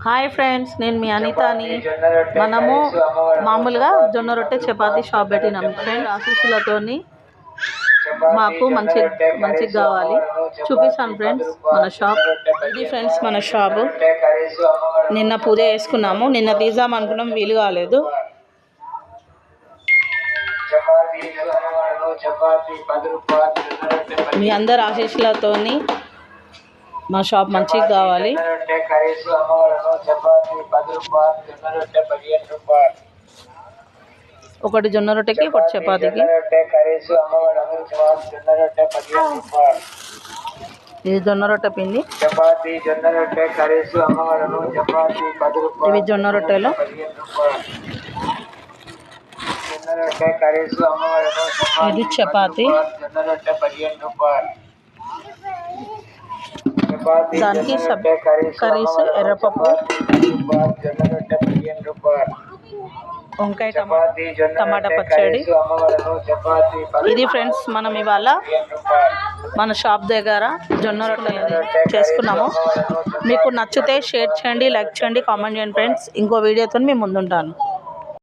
Hi friends, నేను మీ అనితాని. మనము మామూలుగా జొన్న రొట్టె చపాతీ షాప్ పెట్టినాం. ఫ్రెండ్ ఆశీస్సులతోని మాకు మంచిగా కావాలి. చూపిస్తాను ఫ్రెండ్స్ మన షాప్. ఇది ఫ్రెండ్స్ మన షాపు. నిన్న పూజ చేసుకున్నాము. నిన్న తీద్దాం అనుకున్నాం, వీలు కాలేదు. మీ అందరు ఆశీస్సులతోని మా షాప్ మంచిగా కావాలి. ఒకటి జొన్న రొట్టెకి, ఒకటి చపాతీకి. ఇది జొన్న రొట్టె పిండి. ఇవి జొన్న రొట్టెలు. ఇది చపాతీ. దానికి కర్రీస్, ఎర్రపప్పు, వంకాయ టమాటా పచ్చడి. ఇది ఫ్రెండ్స్ మనం ఇవాళ మన షాప్ దగ్గర జొన్న రొట్టెలు చేసుకున్నాము. మీకు నచ్చితే షేర్ చేయండి, లైక్ చేయండి, కామెంట్ చేయండి ఫ్రెండ్స్. ఇంకో వీడియోతో మీ ముందుంటాను.